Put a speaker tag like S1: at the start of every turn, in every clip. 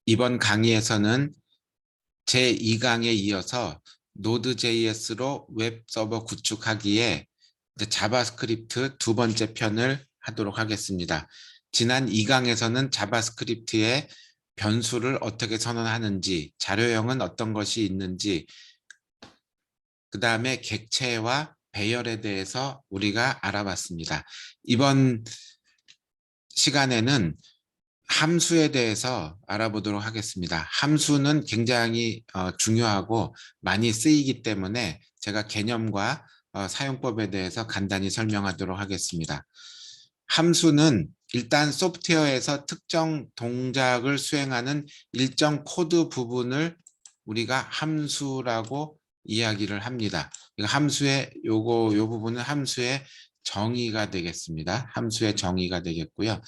S1: 이번 강의에서는 제2강에 이어서 Node.js로 웹 서버 구축하기에 자바스크립트 두 번째 편을 하도록 하겠습니다. 지난 2강에서는 자바스크립트의 변수를 어떻게 선언하는지, 자료형은 어떤 것이 있는지, 그 다음에 객체와 배열에 대해서 우리가 알아봤습니다. 이번 시간에는 함수에 대해서 알아보도록 하겠습니다. 함수는 굉장히 중요하고 많이 쓰이기 때문에 제가 개념과 사용법에 대해서 간단히 설명하도록 하겠습니다. 함수는 일단 소프트웨어에서 특정 동작을 수행하는 일정 코드 부분을 우리가 함수라고 이야기를 합니다. 함수의 요 부분은 함수의 정의가 되겠습니다. 함수의 정의가 되겠고요.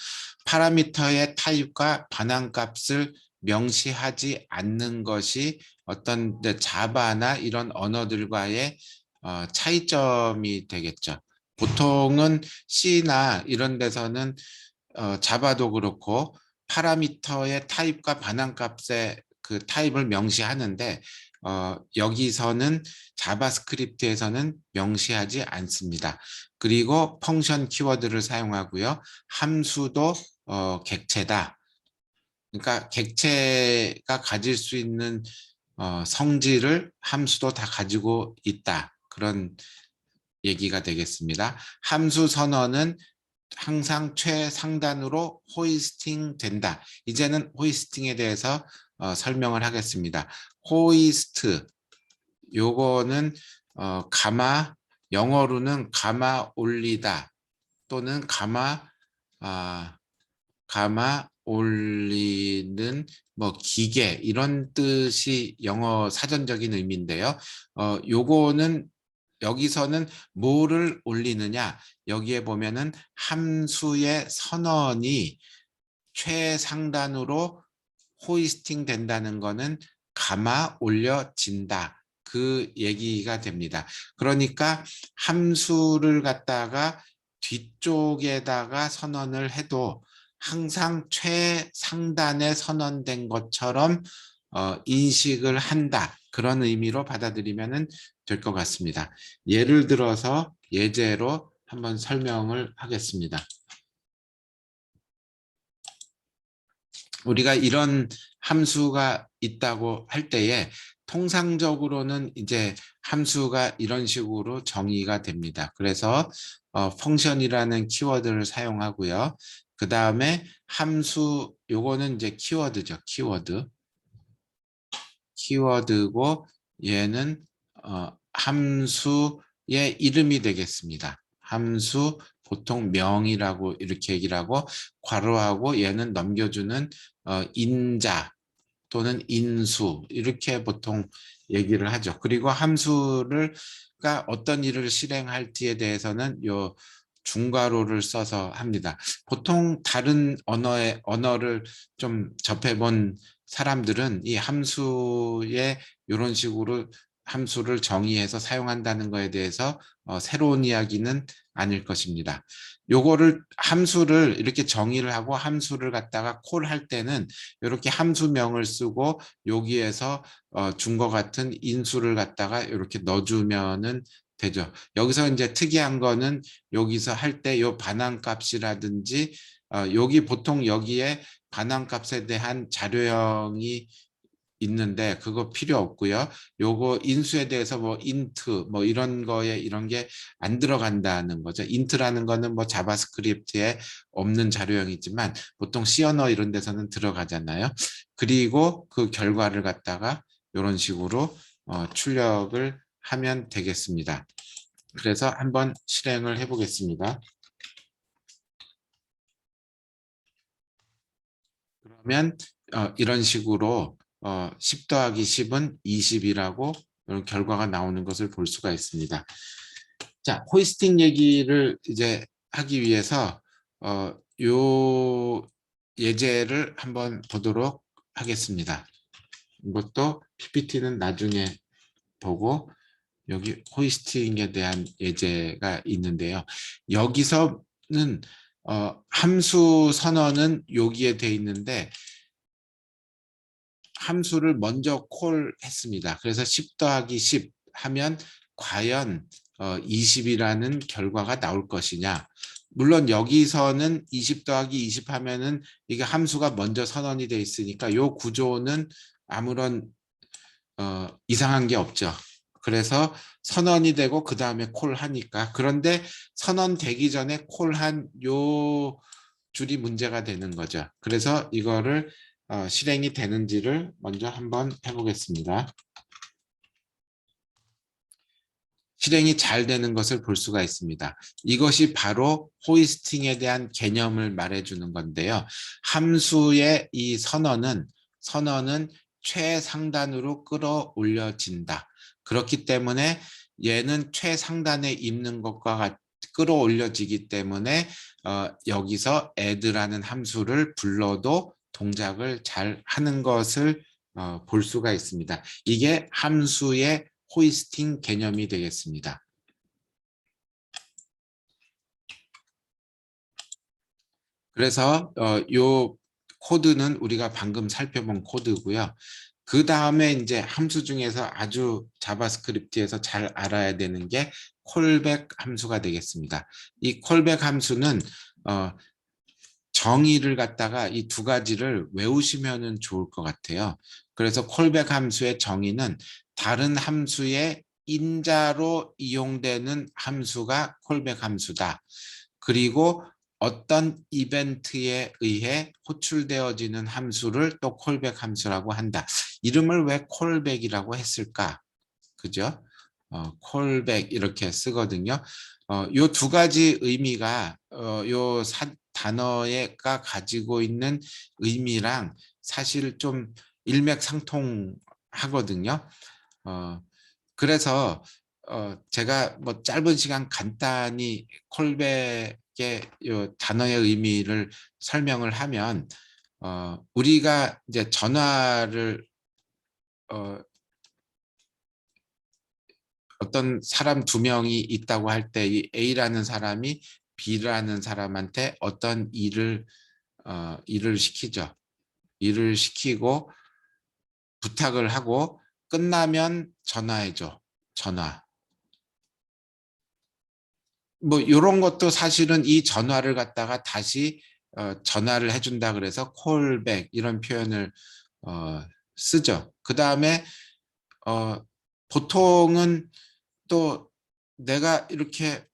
S1: 파라미터의 타입과 반환값을 명시하지 않는 것이 어떤 자바나 이런 언어들과의 차이점이 되겠죠. 보통은 C나 이런 데서는 자바도 그렇고 파라미터의 타입과 반환값의 그 타입을 명시하는데 여기서는 자바스크립트에서는 명시하지 않습니다. 그리고 펑션 키워드를 사용하고요. 함수도 객체다. 그러니까 객체가 가질 수 있는 성질을 함수도 다 가지고 있다. 그런 얘기가 되겠습니다. 함수 선언은 항상 최상단으로 호이스팅 된다. 이제는 호이스팅에 대해서 설명을 하겠습니다. 호이스트, 요거는 가마, 영어로는 가마 올리다 또는 가마 올리는 뭐 기계 이런 뜻이 영어 사전적인 의미인데요. 요거는 여기서는 뭐를 올리느냐, 여기에 보면은 함수의 선언이 최상단으로 호이스팅 된다는 거는 감아 올려진다. 그 얘기가 됩니다. 그러니까 함수를 갖다가 뒤쪽에다가 선언을 해도 항상 최상단에 선언된 것처럼 인식을 한다. 그런 의미로 받아들이면 될 것 같습니다. 예를 들어서 예제로 한번 설명을 하겠습니다. 우리가 이런 함수가 있다고 할 때에 통상적으로는 이제 함수가 이런 식으로 정의가 됩니다. 그래서 펑션이라는 키워드를 사용하고요. 그 다음에 함수, 요거는 이제 키워드죠. 키워드고 얘는 함수의 이름이 되겠습니다. 함수 보통 명이라고 이렇게 얘기를 하고 괄호하고 얘는 넘겨주는 인자 또는 인수 이렇게 보통 얘기를 하죠. 그리고 함수가 어떤 일을 실행할지에 대해서는 요 중괄호를 써서 합니다. 보통 다른 언어를 좀 접해본 사람들은 이 함수에 이런 식으로 함수를 정의해서 사용한다는 것에 대해서 새로운 이야기는 아닐 것입니다. 요거를 함수를 이렇게 정의를 하고 함수를 갖다가 콜할 때는 이렇게 함수명을 쓰고 여기에서 준것 같은 인수를 갖다가 이렇게 넣어주면은 되죠. 여기서 이제 특이한 거는 여기서 할 때 요 반환값이라든지 여기 보통 여기에 반환값에 대한 자료형이 있는데 그거 필요 없고요. 요거 인수에 대해서 뭐 인트 뭐 이런 거에 이런 게 안 들어간다는 거죠. 인트라는 거는 뭐 자바스크립트에 없는 자료형이지만 보통 C 언어 이런 데서는 들어가잖아요. 그리고 그 결과를 갖다가 이런 식으로 출력을 하면 되겠습니다. 그래서 한번 실행을 해보겠습니다. 그러면 이런 식으로 10 더하기 10은 20이라고 이런 결과가 나오는 것을 볼 수가 있습니다. 자, 호이스팅 얘기를 이제 하기 위해서 요 예제를 한번 보도록 하겠습니다. 이것도 PPT는 나중에 보고 여기 호이스팅에 대한 예제가 있는데요. 여기서는 함수 선언은 여기에 돼 있는데 함수를 먼저 콜했습니다. 그래서 10 더하기 10 하면 과연 20이라는 결과가 나올 것이냐. 물론 여기서는 20 더하기 20 하면은 이게 함수가 먼저 선언이 돼 있으니까 이 구조는 아무런 이상한 게 없죠. 그래서 선언이 되고 그 다음에 콜하니까. 그런데 선언되기 전에 콜한 요 줄이 문제가 되는 거죠. 그래서 이거를 실행이 되는지를 먼저 한번 해보겠습니다. 실행이 잘 되는 것을 볼 수가 있습니다. 이것이 바로 호이스팅에 대한 개념을 말해주는 건데요. 함수의 이 선언은 최상단으로 끌어올려진다. 그렇기 때문에 얘는 최상단에 있는 것과 끌어올려지기 때문에 여기서 add라는 함수를 불러도 동작을 잘 하는 것을 볼 수가 있습니다. 이게 함수의 호이스팅 개념이 되겠습니다. 그래서 요 코드는 우리가 방금 살펴본 코드고요. 그 다음에 이제 함수 중에서 아주 자바스크립트에서 잘 알아야 되는 게 콜백 함수가 되겠습니다. 이 콜백 함수는 정의를 갖다가 이 두 가지를 외우시면 좋을 것 같아요. 그래서 콜백 함수의 정의는 다른 함수의 인자로 이용되는 함수가 콜백 함수다. 그리고 어떤 이벤트에 의해 호출되어지는 함수를 또 콜백 함수라고 한다. 이름을 왜 콜백이라고 했을까? 그죠? 콜백 이렇게 쓰거든요. 요 두 가지 의미가 요 단어가 가지고 있는 의미랑 사실 좀 일맥상통하거든요. 그래서 제가 뭐 짧은 시간 간단히 콜백의 요 단어의 의미를 설명을 하면 우리가 이제 전화를 어떤 사람 두 명이 있다고 할 때 이 A라는 사람이 B라는 사람한테 어떤 일을 시키죠. 일을 시키고 부탁을 하고 끝나면 전화해줘. 전화. 뭐 이런 것도 사실은 이 전화를 갖다가 다시 전화를 해준다 그래서 콜백 이런 표현을 쓰죠. 그 다음에 보통은 또 내가 이렇게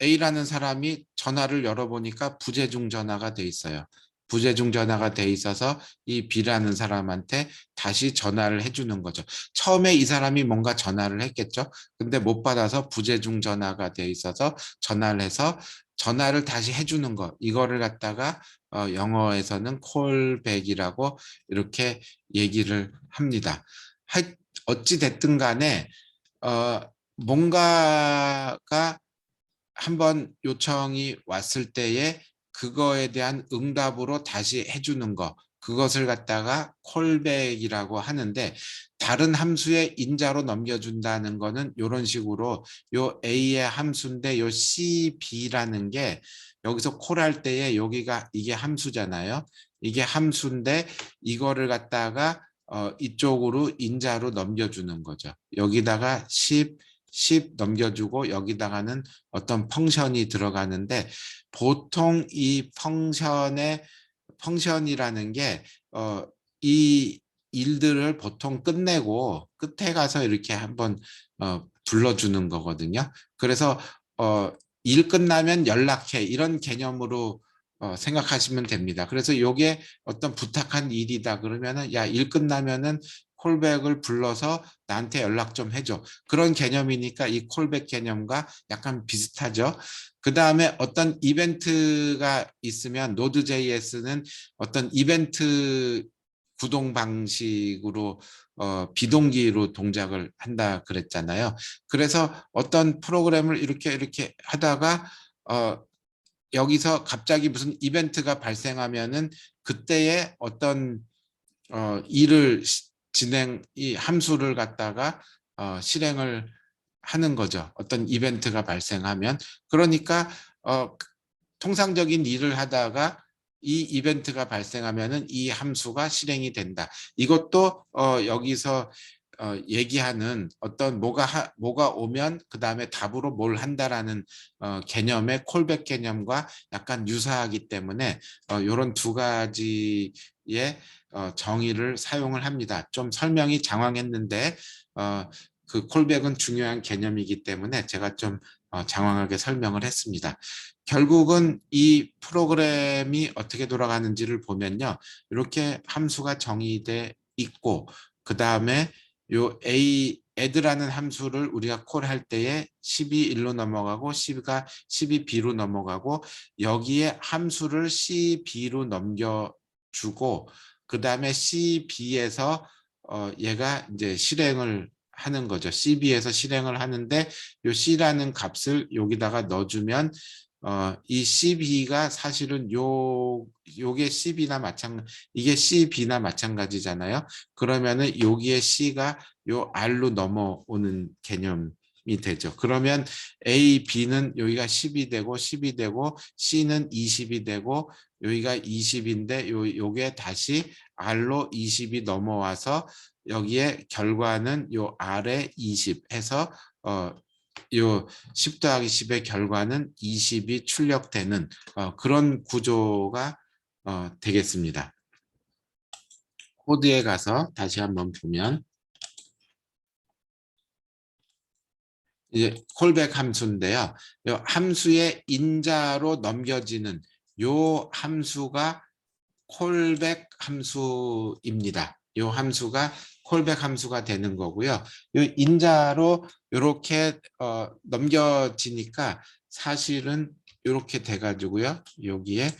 S1: A라는 사람이 전화를 열어보니까 부재중 전화가 돼 있어요. 부재중 전화가 돼 있어서 이 B라는 사람한테 다시 전화를 해주는 거죠. 처음에 이 사람이 뭔가 전화를 했겠죠. 근데 못 받아서 부재중 전화가 돼 있어서 전화를 해서 전화를 다시 해주는 거. 이거를 갖다가 영어에서는 callback이라고 이렇게 얘기를 합니다. 어찌 됐든 간에 뭔가가 한번 요청이 왔을 때에 그거에 대한 응답으로 다시 해주는 거, 그것을 갖다가 콜백이라고 하는데, 다른 함수의 인자로 넘겨준다는 거는 이런 식으로 요 A의 함수인데 요 CB라는 게 여기서 콜할 때에 여기가 이게 함수잖아요. 이게 함수인데 이거를 갖다가 이쪽으로 인자로 넘겨주는 거죠. 여기다가 10 넘겨주고 여기다가는 어떤 펑션이 들어가는데, 보통 이 펑션이라는 게 이 일들을 보통 끝내고 끝에 가서 이렇게 한번 불러주는 거거든요. 그래서 일 끝나면 연락해 이런 개념으로 생각하시면 됩니다. 그래서 이게 어떤 부탁한 일이다 그러면은 야, 일 끝나면은 콜백을 불러서 나한테 연락 좀 해줘. 그런 개념이니까 이 콜백 개념과 약간 비슷하죠. 그 다음에 어떤 이벤트가 있으면 Node.js는 어떤 이벤트 구동 방식으로 비동기로 동작을 한다 그랬잖아요. 그래서 어떤 프로그램을 이렇게 하다가 여기서 갑자기 무슨 이벤트가 발생하면은 그때에 어떤 일을 이 함수를 갖다가 실행을 하는 거죠. 어떤 이벤트가 발생하면. 그러니까 통상적인 일을 하다가 이 이벤트가 발생하면은 이 함수가 실행이 된다. 이것도 여기서 얘기하는 어떤 뭐가 오면 그 다음에 답으로 뭘 한다라는 개념의 콜백 개념과 약간 유사하기 때문에 이런 두 가지의 정의를 사용을 합니다. 좀 설명이 장황했는데 그 콜백은 중요한 개념이기 때문에 제가 좀 장황하게 설명을 했습니다. 결국은 이 프로그램이 어떻게 돌아가는지를 보면요. 이렇게 함수가 정의돼 있고 그 다음에 요 add라는 함수를 우리가 콜할 때에 10이 1로 넘어가고 10가 12 b로 넘어가고 여기에 함수를 c b로 넘겨주고 그 다음에 c b에서 얘가 이제 실행을 하는 거죠. cb에서 실행을 하는데 요 c라는 값을 여기다가 넣어주면 이 cb가 사실은 요게 cb나 이게 cb나 마찬가지잖아요. 그러면은 여기에 c가 요 r로 넘어오는 개념이 되죠. 그러면 a, b는 여기가 10이 되고 10이 되고 c는 20이 되고 여기가 20인데 요게 다시 r로 20이 넘어와서 여기에 결과는 요 r에 20 해서 요 10 더하기 10의 결과는 20이 출력되는 그런 구조가 되겠습니다. 코드에 가서 다시 한번 보면 이제 콜백 함수인데요. 요 함수의 인자로 넘겨지는 요 함수가 콜백 함수입니다. 요 함수가 콜백 함수가 되는 거고요. 요 인자로 이렇게 넘겨지니까 사실은 이렇게 돼가지고요. 여기에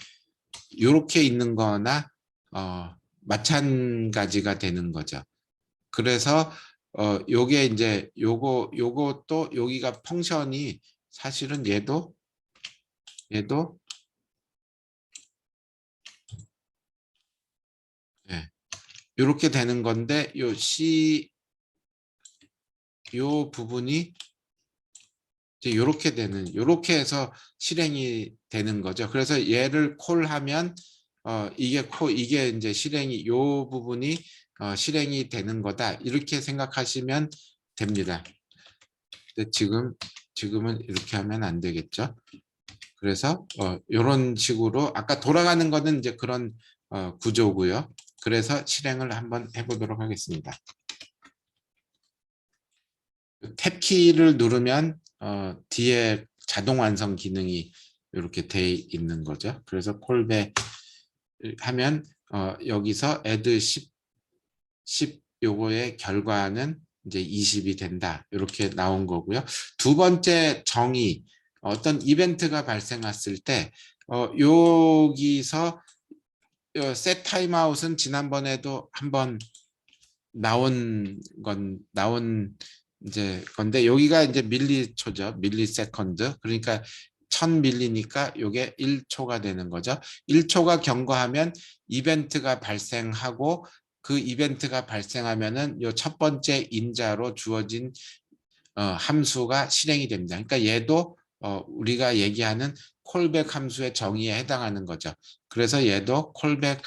S1: 이렇게 있는 거나 마찬가지가 되는 거죠. 그래서 요게 이제 요것도 여기가 펑션이 사실은 얘도 예, 이렇게 되는 건데 요 부분이 이제 요렇게 해서 실행이 되는 거죠. 그래서 얘를 콜하면 이게 이제 실행이 요 부분이 실행이 되는 거다. 이렇게 생각하시면 됩니다. 근데 지금은 이렇게 하면 안 되겠죠. 그래서 이런 식으로 아까 돌아가는 거는 이제 그런 구조고요. 그래서 실행을 한번 해보도록 하겠습니다. 탭키를 누르면 뒤에 자동 완성 기능이 이렇게 돼 있는 거죠. 그래서 콜백 하면 여기서 add 10 요거의 결과는 이제 20이 된다. 이렇게 나온 거고요. 두 번째 정의 어떤 이벤트가 발생했을 때 여기서 set timeout은 지난번에도 한번 나온 이제 건데 여기가 이제 밀리초죠. 밀리세컨드. 그러니까 1000밀리니까 요게 1초가 되는 거죠. 1초가 경과하면 이벤트가 발생하고 그 이벤트가 발생하면은 요 첫 번째 인자로 주어진 함수가 실행이 됩니다. 그러니까 얘도 우리가 얘기하는 콜백 함수의 정의에 해당하는 거죠. 그래서 얘도 콜백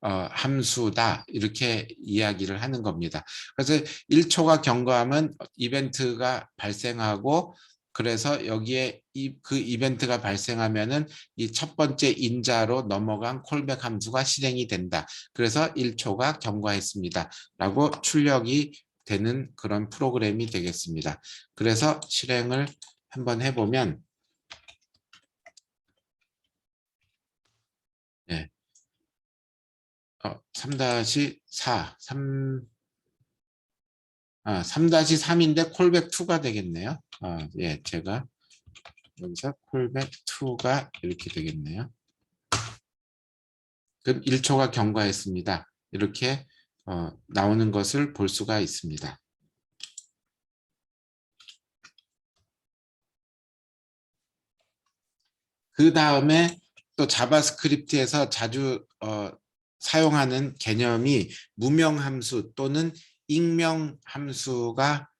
S1: 함수다 이렇게 이야기를 하는 겁니다. 그래서 1초가 경과하면 이벤트가 발생하고 그래서 여기에 그 이벤트가 발생하면은 이 첫 번째 인자로 넘어간 콜백 함수가 실행이 된다. 그래서 1초가 경과했습니다. 라고 출력이 되는 그런 프로그램이 되겠습니다. 그래서 실행을 한번 해보면 3-4, 3-3인데 콜백 2가 되겠네요. 예, 제가 여기서 콜백 2가 이렇게 되겠네요. 그럼 1초가 경과했습니다. 이렇게 나오는 것을 볼 수가 있습니다. 그 다음에 또 자바스크립트에서 자주 사용하는 개념이 무명함수 또는 익명함수가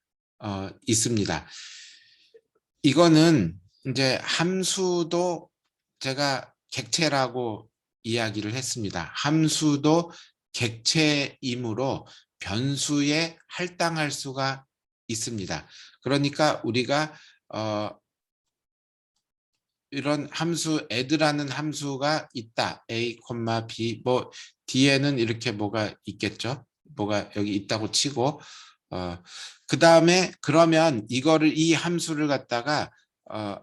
S1: 있습니다. 이거는 이제 함수도 제가 객체라고 이야기를 했습니다. 함수도 객체이므로 변수에 할당할 수가 있습니다. 그러니까 우리가 이런 함수 add라는 함수가 있다. a, b 뭐 뒤에는 이렇게 뭐가 있겠죠. 뭐가 여기 있다고 치고 그 다음에 그러면 이거를 이 함수를 갖다가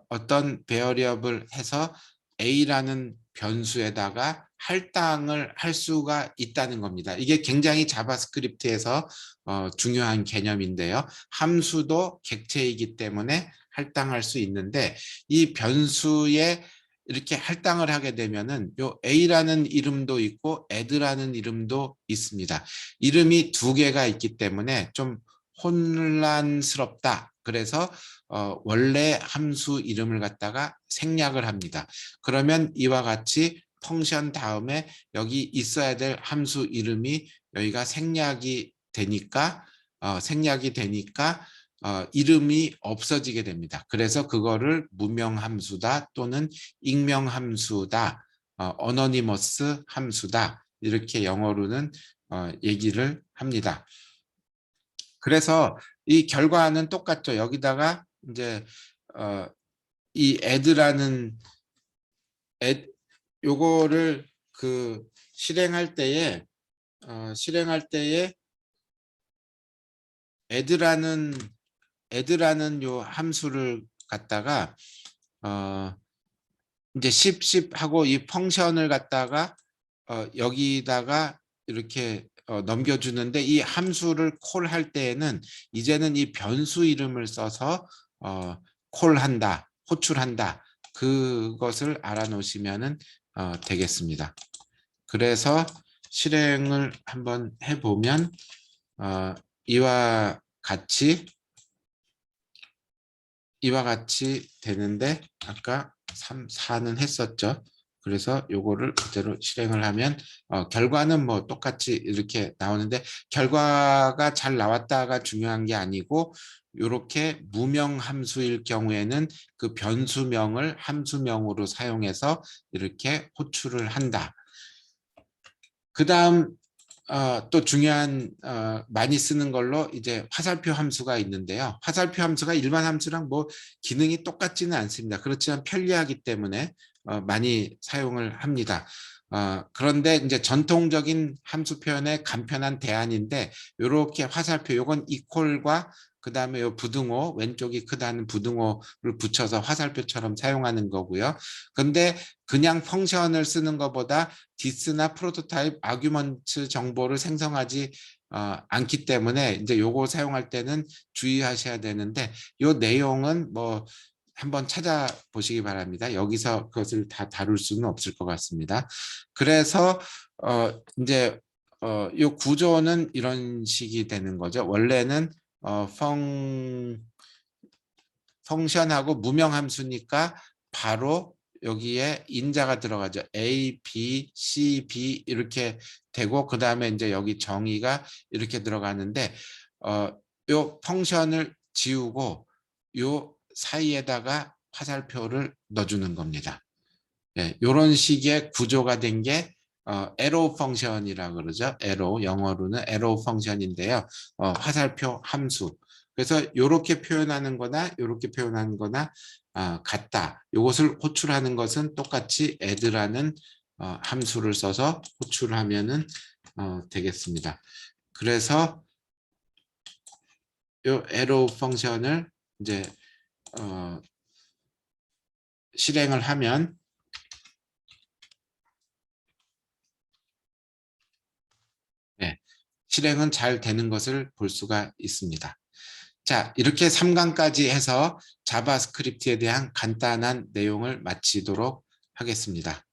S1: 어떤 베어리어블 해서 a라는 변수에다가 할당을 할 수가 있다는 겁니다. 이게 굉장히 자바스크립트에서 중요한 개념인데요. 함수도 객체이기 때문에 할당할 수 있는데 이 변수에 이렇게 할당을 하게 되면은 요 a라는 이름도 있고 add라는 이름도 있습니다. 이름이 두 개가 있기 때문에 좀 혼란스럽다. 그래서 원래 함수 이름을 갖다가 생략을 합니다. 그러면 이와 같이 펑션 다음에 여기 있어야 될 함수 이름이 여기가 생략이 되니까 이름이 없어지게 됩니다. 그래서 그거를 무명함수다 또는 익명함수다, 어너니머스 함수다 이렇게 영어로는 얘기를 합니다. 그래서 이 결과는 똑같죠. 여기다가 이제 이 add라는 요거를 그 실행할 때에 add라는 요 함수를 갖다가 이제 10 하고 이 펑션을 갖다가 여기다가 이렇게 넘겨주는데 이 함수를 콜할 때에는 이제는 이 변수 이름을 써서 콜한다, 호출한다 그것을 알아놓으시면 되겠습니다. 그래서 실행을 한번 해보면 이와 같이 되는데 아까 4는 했었죠. 그래서 요거를 그대로 실행을 하면 결과는 뭐 똑같이 이렇게 나오는데 결과가 잘 나왔다가 중요한 게 아니고 이렇게 무명 함수일 경우에는 그 변수명을 함수명으로 사용해서 이렇게 호출을 한다. 그 다음 또 중요한 많이 쓰는 걸로 이제 화살표 함수가 있는데요. 화살표 함수가 일반 함수랑 뭐 기능이 똑같지는 않습니다. 그렇지만 편리하기 때문에 많이 사용을 합니다. 그런데 이제 전통적인 함수 표현의 간편한 대안인데 이렇게 화살표 요건 이퀄과 그 다음에 요 부등호 왼쪽이 크다는 부등호를 붙여서 화살표처럼 사용하는 거고요. 근데 그냥 펑션을 쓰는 것보다 디스나 프로토타입 아규먼트 정보를 생성하지 않기 때문에 이제 요거 사용할 때는 주의하셔야 되는데 요 내용은 뭐 한번 찾아보시기 바랍니다. 여기서 그것을 다 다룰 수는 없을 것 같습니다. 그래서 이제 요 구조는 이런 식이 되는 거죠. 원래는 펑션하고 무명함수니까 바로 여기에 인자가 들어가죠. A, B, C, B 이렇게 되고 그 다음에 이제 여기 정의가 이렇게 들어가는데 요 펑션을 지우고 요 사이에다가 화살표를 넣어주는 겁니다. 예, 이런 식의 구조가 된 게 arrow 펑션이라 그러죠. arrow 영어로는 arrow 펑션인데요. 화살표 함수. 그래서 이렇게 표현하는 거나 이렇게 표현하는 거나 같다. 이것을 호출하는 것은 똑같이 add라는 함수를 써서 호출하면은 되겠습니다. 그래서 이 arrow 펑션을 이제 실행을 하면 네, 실행은 잘 되는 것을 볼 수가 있습니다. 자, 이렇게 3강까지 해서 자바스크립트에 대한 간단한 내용을 마치도록 하겠습니다.